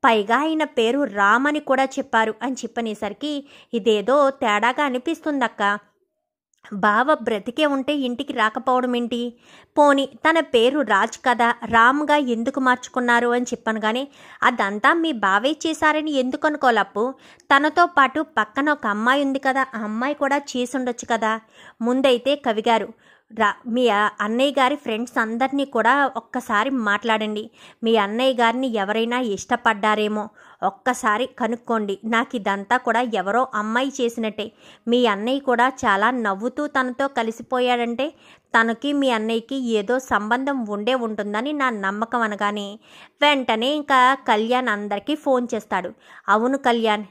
పైగా ఆయన పేరు రామ్ అని కూడా చెప్పారు అని చెప్పనేసరికి ఇదేదో తేడాగా అనిపిస్తుందక్క. బావ బ్రతికే ఉంటే ఇంటికి రాకపోవడం ఏంటి? పోనీ తన పేరు రాజ్ కదా, రామ్గా ఎందుకు మార్చుకున్నారు అని చెప్పాను. కానీ అదంతా మీ బావే చేశారని ఎందుకు అనుకోలప్పు? తనతో పాటు పక్కన ఒక అమ్మాయి ఉంది కదా, ఆ అమ్మాయి కూడా చేసి ఉండొచ్చు కదా. ముందైతే కవిగారు మీ అన్నయ్య గారి ఫ్రెండ్స్ అందరినీ కూడా ఒక్కసారి మాట్లాడండి. మీ అన్నయ్య గారిని ఎవరైనా ఇష్టపడ్డారేమో ఒక్కసారి కనుక్కోండి. నాకు ఇదంతా కూడా ఎవరో అమ్మాయి చేసినట్టే. మీ అన్నయ్య కూడా చాలా నవ్వుతూ తనతో కలిసిపోయాడంటే తనకి మీ అన్నయ్యకి ఏదో సంబంధం ఉండే ఉంటుందని నా నమ్మకం అనగానే వెంటనే ఇంకా కళ్యాణ్ అందరికీ ఫోన్ చేస్తాడు. అవును కళ్యాణ్,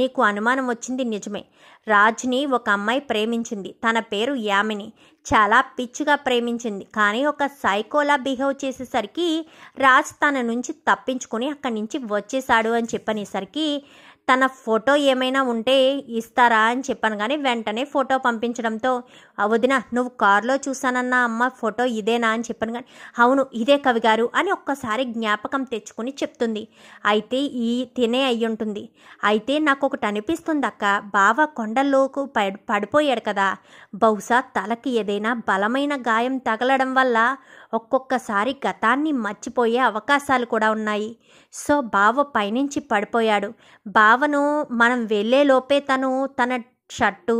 నీకు అనుమానం వచ్చింది నిజమే. రాజ్ని ఒక అమ్మాయి ప్రేమించింది. తన పేరు యామిని. చాలా పిచ్చిగా ప్రేమించింది. కానీ ఒక సైకోలా బిహేవ్ చేసేసరికి రాజ్ తన నుంచి తప్పించుకొని అక్కడి నుంచి వచ్చేసాడు అని చెప్పనేసరికి తన ఫోటో ఏమైనా ఉంటే ఇస్తారా అని చెప్పాను. కానీ వెంటనే ఫోటో పంపించడంతో వదిన నువ్వు కారులో చూసానన్న అమ్మ ఫోటో ఇదేనా అని చెప్పాను. కానీ అవును ఇదే కవిగారు అని ఒక్కసారి జ్ఞాపకం తెచ్చుకుని చెప్తుంది. అయితే తినే అయ్యుంటుంది. అయితే నాకు ఒకటి అనిపిస్తుంది అక్క, బావ కొండల్లోకి పడిపోయాడు కదా, బహుశా తలకి ఏదైనా బలమైన గాయం తగలడం వల్ల ఒక్కొక్కసారి గతాన్ని మర్చిపోయే అవకాశాలు కూడా ఉన్నాయి. సో బావ పైనుంచి పడిపోయాడు. బావను మనం వెళ్ళేలోపే తన షర్టు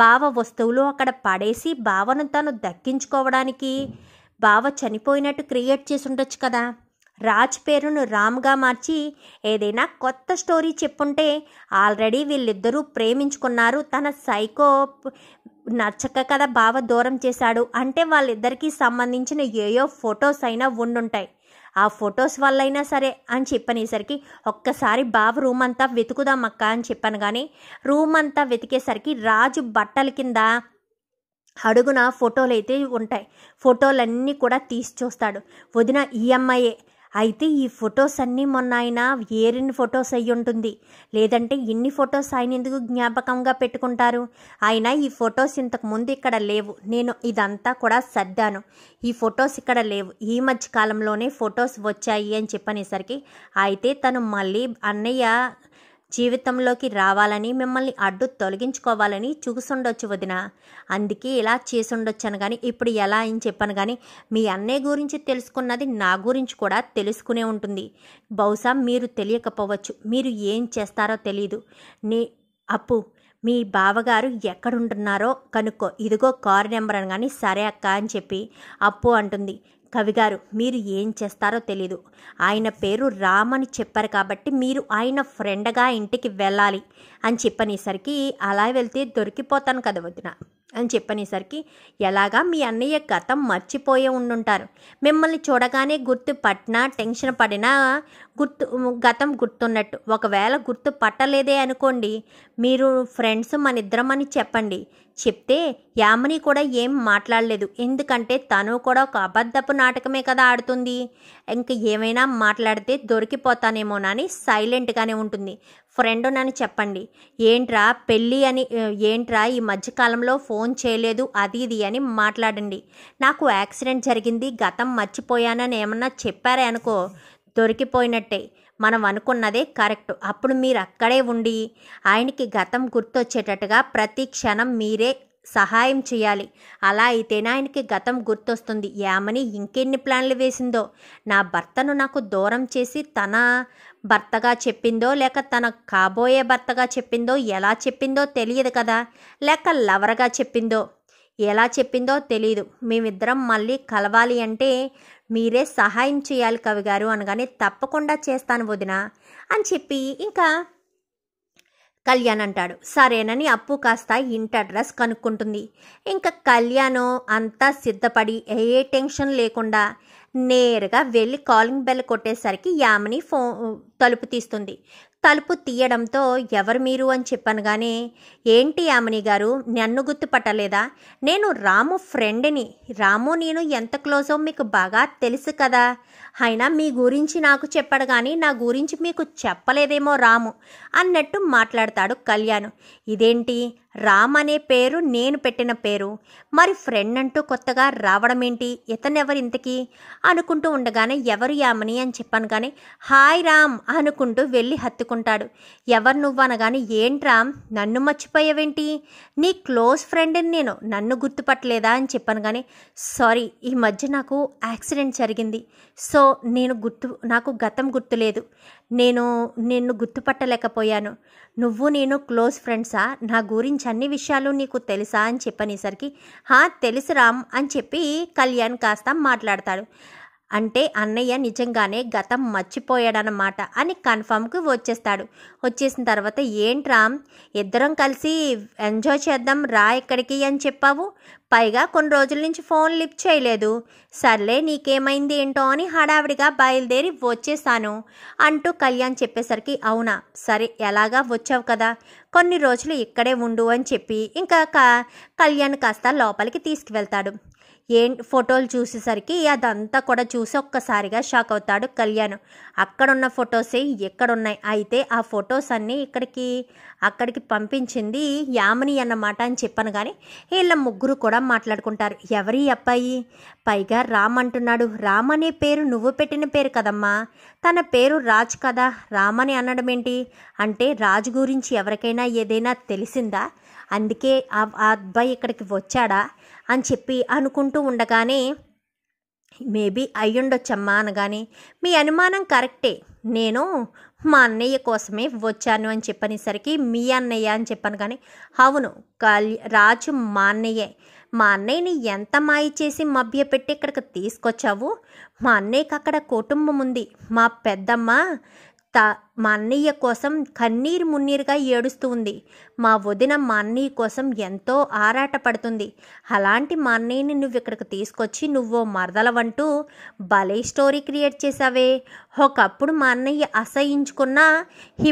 బావ వస్తువులు అక్కడ పడేసి బావను తను దక్కించుకోవడానికి బావ చనిపోయినట్టు క్రియేట్ చేసి ఉండొచ్చు కదా. రాజ్ పేరును రామ్గా మార్చి ఏదైనా కొత్త స్టోరీ చెప్పుంటే ఆల్రెడీ వీళ్ళిద్దరూ ప్రేమించుకున్నారు, తన సైకో నచ్చక కదా బావ దూరం చేశాడు అంటే వాళ్ళిద్దరికీ సంబంధించిన ఏయో ఫొటోస్ అయినా ఉండుంటాయి. ఆ ఫొటోస్ వల్లైనా సరే అని చెప్పనేసరికి ఒక్కసారి బావ రూమ్ అంతా వెతుకుదామక్క అని చెప్పాను. కానీ రూమ్ అంతా వెతికేసరికి రాజు బట్టల కింద అడుగున ఫోటోలు అయితే ఉంటాయి. ఫోటోలన్నీ కూడా తీసి చూస్తాడు. వదిన ఈ అమ్మాయే. అయితే ఈ ఫొటోస్ అన్నీ మొన్న ఆయన ఏరిన ఫొటోస్ అయ్యి ఉంటుంది. లేదంటే ఇన్ని ఫొటోస్ ఆయన ఎందుకు జ్ఞాపకంగా పెట్టుకుంటారు? ఆయన ఈ ఫొటోస్ ఇంతకు ముందు ఇక్కడ లేవు. నేను ఇదంతా కూడా సర్దాను. ఈ ఫొటోస్ ఇక్కడ లేవు. ఈ మధ్య కాలంలోనే ఫొటోస్ వచ్చాయి అని చెప్పనేసరికి అయితే తను మళ్ళీ అన్నయ్య జీవితంలోకి రావాలని మిమ్మల్ని అడ్డు తొలగించుకోవాలని చూసుండొచ్చు వదిన, అందుకే ఇలా చేసుండొచ్చాను. కానీ ఇప్పుడు ఎలా అని చెప్పాను. కానీ మీ అన్నయ్య గురించి తెలుసుకున్నది నా గురించి కూడా తెలుసుకునే ఉంటుంది. బహుశా మీరు తెలియకపోవచ్చు. మీరు ఏం చేస్తారో తెలీదు. అప్పు మీ బావగారు ఎక్కడుంటున్నారో కనుక్కో, ఇదిగో కారు నెంబర్ అనగానే సరే అక్క అని చెప్పి అప్పు అంటుంది. కవిగారు మీరు ఏం చేస్తారో తెలీదు. ఆయన పేరు రామ్ అని చెప్పారు కాబట్టి మీరు ఆయన ఫ్రెండ్గా ఇంటికి వెళ్ళాలి అని చెప్పనేసరికి అలా వెళ్తే దొరికిపోతాను కదా వదిన అని చెప్పనేసరికి ఎలాగా మీ అన్నయ్య గతం మర్చిపోయే ఉండుంటారు. మిమ్మల్ని చూడగానే గుర్తు పట్టినా టెన్షన్ పడినా గతం గుర్తున్నట్టు. ఒకవేళ గుర్తు పట్టలేదే అనుకోండి, మీరు ఫ్రెండ్స్ మన ఇద్దరం అని చెప్పండి. చెప్తే యామిని కూడా ఏం మాట్లాడలేదు. ఎందుకంటే తను కూడా ఒక అబద్ధపు నాటకమే కదా ఆడుతుంది. ఇంక ఏమైనా మాట్లాడితే దొరికిపోతానేమోనని సైలెంట్గానే ఉంటుంది. ఫ్రెండ్ నని చెప్పండి. ఏంట్రా పెళ్ళి అని, ఏంట్రా ఈ మధ్యకాలంలో ఫోన్ చేయలేదు అది ఇది అని మాట్లాడండి. నాకు యాక్సిడెంట్ జరిగింది గతం మర్చిపోయానని ఏమన్నా చెప్పారే అనుకో దొరికిపోయినట్టే. మనం అనుకున్నదే కరెక్ట్. అప్పుడు మీరు అక్కడే ఉండి ఆయనకి గతం గుర్తొచ్చేటట్టుగా ప్రతి క్షణం మీరే సహాయం చేయాలి. అలా అయితేనే ఆయనకి గతం గుర్తొస్తుంది. యామని ఇంకెన్ని ప్లాన్లు వేసిందో. నా భర్తను నాకు దూరం చేసి తన భర్తగా చెప్పిందో లేక తన కాబోయే భర్తగా చెప్పిందో ఎలా చెప్పిందో తెలియదు కదా, లేక లవర్గా చెప్పిందో ఎలా చెప్పిందో తెలియదు. మేమిద్దరం మళ్ళీ కలవాలి అంటే మీరే సహాయం చేయాలి కవిగారు అనగానే తప్పకుండా చేస్తాను వదిన అని చెప్పి ఇంకా కళ్యాణ్ అంటాడు. సరేనని అప్పు కాస్త ఇంటి అడ్రస్ కనుక్కుంటుంది. ఇంకా కళ్యాణ్ అంతా సిద్ధపడి ఏ టెన్షన్ లేకుండా నేరుగా వెళ్ళి కాలింగ్ బెల్ కొట్టేసరికి యామిని తలుపు తీస్తుంది. తలుపు తీయడంతో ఎవరు మీరు అని చెప్పాను. కానీ ఏంటి యామిని గారు నన్ను గుర్తుపట్టలేదా? నేను రాము ఫ్రెండ్ని. రాము నేను ఎంత క్లోజో మీకు బాగా తెలుసు కదా. అయినా మీ గురించి నాకు చెప్పాడు కానీ నా గురించి మీకు చెప్పలేదేమో రాము అన్నట్టు మాట్లాడతాడు కళ్యాణ్. ఇదేంటి రామ్ అనే పేరు నేను పెట్టిన పేరు, మరి ఫ్రెండ్ అంటూ కొత్తగా రావడం ఏంటి, ఇతనెవరు ఇంతకీ అనుకుంటూ ఉండగానే ఎవరు యామిని అని చెప్పాను కానీ హాయ్ రామ్ అనుకుంటూ వెళ్ళి హత్తుకుంటాడు. ఎవరు నువ్వు అనగానే ఏంట్రామ్ నన్ను మర్చిపోయావేంటి, నీ క్లోజ్ ఫ్రెండ్ని నేను, నన్ను గుర్తుపట్టలేదా అని చెప్పాను కానీ సారీ ఈ మధ్య నాకు యాక్సిడెంట్ జరిగింది, సో నాకు గతం గుర్తులేదు, నేను నిన్ను గుర్తుపట్టలేకపోయాను, నువ్వు నేను క్లోజ్ ఫ్రెండ్సా, నా గురించి అన్ని విషయాలు నీకు తెలుసా అని చెప్పనేసరికి తెలుసు రామ్ అని చెప్పి కళ్యాణ్ కాస్త మాట్లాడతాడు. అంటే అన్నయ్య నిజంగానే గతం మర్చిపోయాడనమాట అని కన్ఫర్మ్కి వచ్చేస్తాడు. వచ్చేసిన తర్వాత ఏంట్రా ఇద్దరం కలిసి ఎంజాయ్ చేద్దాం రా ఎక్కడికి అని చెప్పావు, పైగా కొన్ని రోజుల నుంచి ఫోన్ లిఫ్ట్ చేయలేదు, సర్లే నీకేమైంది ఏంటో అని హడావిడిగా బయలుదేరి వచ్చేసాను అంటూ కళ్యాణ్ చెప్పేసరికి అవునా సరే ఎలాగా వచ్చావు కదా కొన్ని రోజులు ఇక్కడే ఉండు అని చెప్పి ఇంకా కళ్యాణ్ కాస్త లోపలికి తీసుకువెళ్తాడు. ఫోటోలు చూసేసరికి అదంతా కూడా చూసి ఒక్కసారిగా షాక్ అవుతాడు కళ్యాణ్. అక్కడున్న ఫొటోసే ఎక్కడున్నాయి, అయితే ఆ ఫొటోస్ అన్నీ అక్కడికి పంపించింది యామిని అన్నమాట అని చెప్పాను కానీ వీళ్ళ ముగ్గురు కూడా మాట్లాడుకుంటారు. ఎవరి అబ్బాయి, పైగా రామ్ అంటున్నాడు, రామ్ అనే పేరు నువ్వు పెట్టిన పేరు కదమ్మా, తన పేరు రాజ్ కదా, రామ్ అని అనడం ఏంటి, అంటే రాజు గురించి ఎవరికైనా ఏదైనా తెలిసిందా, అందుకే ఆ అబ్బాయి ఇక్కడికి వచ్చాడా అని చెప్పి అనుకుంటూ ఉండగానే మేబీ అయ్యుండొచ్చమ్మా అనగానే మీ అనుమానం కరెక్టే, నేను మా అన్నయ్య కోసమే వచ్చాను అని చెప్పనేసరికి మీ అన్నయ్య అని చెప్పాను కానీ అవును రాజు మా అన్నయ్యే, మా అన్నయ్యని ఎంత మాయ చేసి మభ్యపెట్టి ఇక్కడికి తీసుకొచ్చావు, మా అన్నయ్యకి అక్కడ కుటుంబం ఉంది, మా పెద్దమ్మ మా అన్నయ్య కోసం కన్నీరు మున్నీరుగా ఏడుస్తూ ఉంది, మా వదిన మా అన్నయ్య కోసం ఎంతో ఆరాట పడుతుంది, అలాంటి మా అన్నయ్యని నువ్వు ఇక్కడికి తీసుకొచ్చి నువ్వు మరదలవంటూ భలే స్టోరీ క్రియేట్ చేసావే, ఒకప్పుడు మా అన్నయ్య అసహించుకున్నా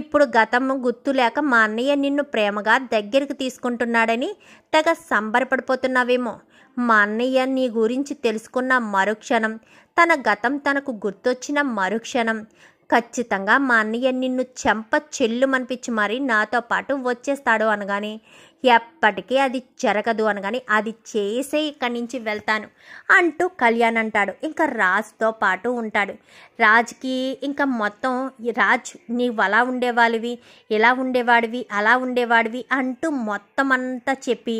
ఇప్పుడు గతం గుర్తు లేక మా అన్నయ్య నిన్ను ప్రేమగా దగ్గరికి తీసుకుంటున్నాడని తెగ సంబరపడిపోతున్నావేమో, మా అన్నయ్య నీ గురించి తెలుసుకున్న మరుక్షణం, తన గతం తనకు గుర్తొచ్చిన మరుక్షణం ఖచ్చితంగా మా అన్నయ్య నిన్ను చెంప చెల్లుమనిపించి మరీ నాతో పాటు వచ్చేస్తాడు అనగానే ఎప్పటికీ అది జరగదు అనగానే అది చేసే ఇక్కడి నుంచి వెళ్తాను అంటూ కళ్యాణ్ అంటాడు. ఇంకా రాజ్తో పాటు ఉంటాడు. రాజ్కి ఇంకా మొత్తం రాజ్ నీవు అలా ఉండేవాడివి, ఇలా ఉండేవాడివి, అలా ఉండేవాడివి అంటూ మొత్తం అంతా చెప్పి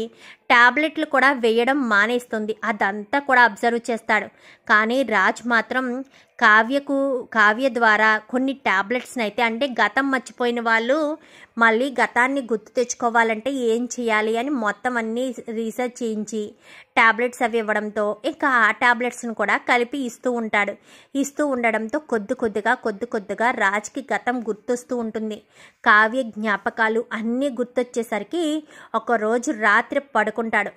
ట్యాబ్లెట్లు కూడా వేయడం మానేస్తుంది, అదంతా కూడా అబ్జర్వ్ చేస్తాడు. కానీ రాజ్ మాత్రం కావ్య ద్వారా కొన్ని ట్యాబ్లెట్స్ని అయితే, అంటే గతం మర్చిపోయిన వాళ్ళు మళ్ళీ గతాన్ని గుర్తు తెచ్చుకోవాలంటే ఏం చేయాలి అని మొత్తం అన్నీ రీసెర్చ్ చేయించి ట్యాబ్లెట్స్ అవి ఇవ్వడంతో ఇంకా ఆ ట్యాబ్లెట్స్ని కూడా కలిపి ఇస్తూ ఉండడంతో కొద్ది కొద్దిగా రాజ్కి గతం గుర్తొస్తూ ఉంటుంది. కావ్య జ్ఞాపకాలు అన్నీ గుర్తొచ్చేసరికి ఒకరోజు రాత్రి పడుకుంటాడు.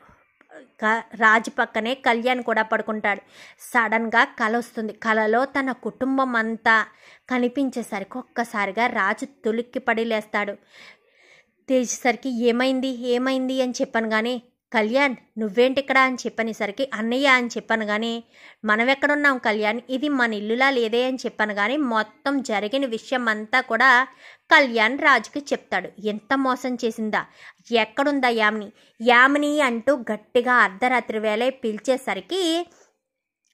రాజు పక్కనే కళ్యాణ్ కూడా పడుకుంటాడు. సడన్గా కల వస్తుంది. కలలో తన కుటుంబం అంతా కనిపించేసరికి ఒక్కసారిగా రాజు తులిక్కిపడి లేస్తాడు. తెచ్చేసరికి ఏమైంది అని చెప్పాను కానీ కళ్యాణ్ నువ్వేంటి ఇక్కడ అని చెప్పనేసరికి అన్నయ్య అని చెప్పాను కానీ మనం ఎక్కడున్నాం కళ్యాణ్, ఇది మన ఇల్లులా లేదే అని చెప్పాను కానీ మొత్తం జరిగిన విషయం అంతా కూడా కళ్యాణ్ రాజుకి చెప్తాడు. ఎంత మోసం చేసిందా, ఎక్కడుందా యామిని అంటూ గట్టిగా అర్ధరాత్రి వేళ పిలిచేసరికి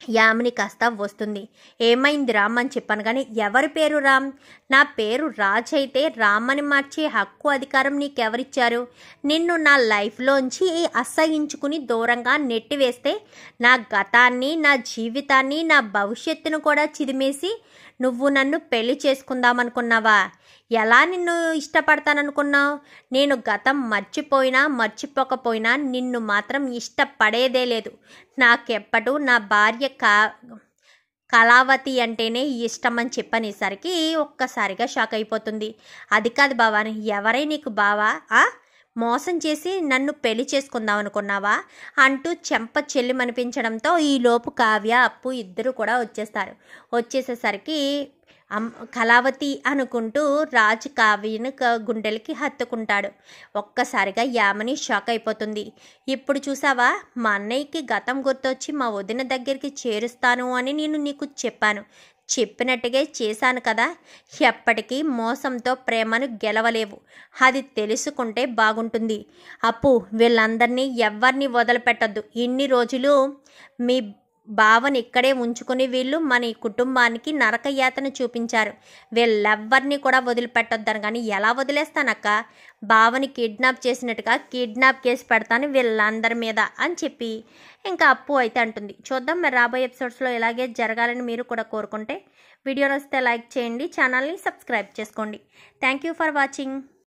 యామిని కాస్త వస్తుంది. ఏమైంది రామ్ అని చెప్పాను కానీ ఎవరి పేరు రామ్, నా పేరు రాజ్ అయితే రామ్ అని మార్చే హక్కు అధికారం నీకెవరిచ్చారు, నిన్ను నా లైఫ్లోంచి అసహించుకుని దూరంగా నెట్టివేస్తే నా గతాన్ని, నా జీవితాన్ని, నా భవిష్యత్తును కూడా చిదిమేసి నువ్వు నన్ను పెళ్లి చేసుకుందామనుకున్నావా, ఎలా నిన్ను ఇష్టపడతాననుకున్నావు, నేను గతం మర్చిపోకపోయినా నిన్ను మాత్రం ఇష్టపడేదే లేదు, నాకెప్పటూ నా భార్య కళావతి అంటేనే ఇష్టం అని చెప్పనేసరికి ఒక్కసారిగా షాక్ అయిపోతుంది. అది కాదు బావా, ఎవరై నీకు బావా, మోసం చేసి నన్ను పెళ్లి చేసుకుందాం అనుకున్నావా అంటూ చెంప చెల్లిమనిపించడంతో ఈలోపు కావ్య అప్పు ఇద్దరు కూడా వచ్చేస్తారు. వచ్చేసేసరికి కళావతి అనుకుంటూ రాజు కావ్యను గుండెలకి హత్తుకుంటాడు. ఒక్కసారిగా యామిని షాక్ అయిపోతుంది. ఇప్పుడు చూసావా, మా అన్నయ్యకి గతం గుర్తొచ్చి మా వదిన దగ్గరికి చేరుస్తాను అని నేను నీకు చెప్పాను, చెప్పినట్టుగా చేశాను కదా, ఎప్పటికీ మోసంతో ప్రేమను గెలవలేవు. అది తెలుసుకుంటే బాగుంటుంది. అప్పు, వీళ్ళందరినీ ఎవరిని వదిలిపెట్టద్దు. ఇన్ని రోజులు మీ బావని ఇక్కడే ఉంచుకుని వీళ్ళు మన ఈ కుటుంబానికి నరకయాతన చూపించారు. వీళ్ళెవ్వరిని కూడా వదిలిపెట్టొద్దని. కానీ ఎలా వదిలేస్తానక్క? బావని కిడ్నాప్ చేసినట్టుగా కిడ్నాప్ కేసు పెడతాను వీళ్ళందరి మీద అని చెప్పి ఇంకా అప్పు అయితే అంటుంది. చూద్దాం మరి రాబోయే ఎపిసోడ్స్లో ఇలాగే జరగాలని మీరు కూడా కోరుకుంటే వీడియో నచ్చితే లైక్ చేయండి, ఛానల్ని సబ్స్క్రైబ్ చేసుకోండి. Thank you for watching.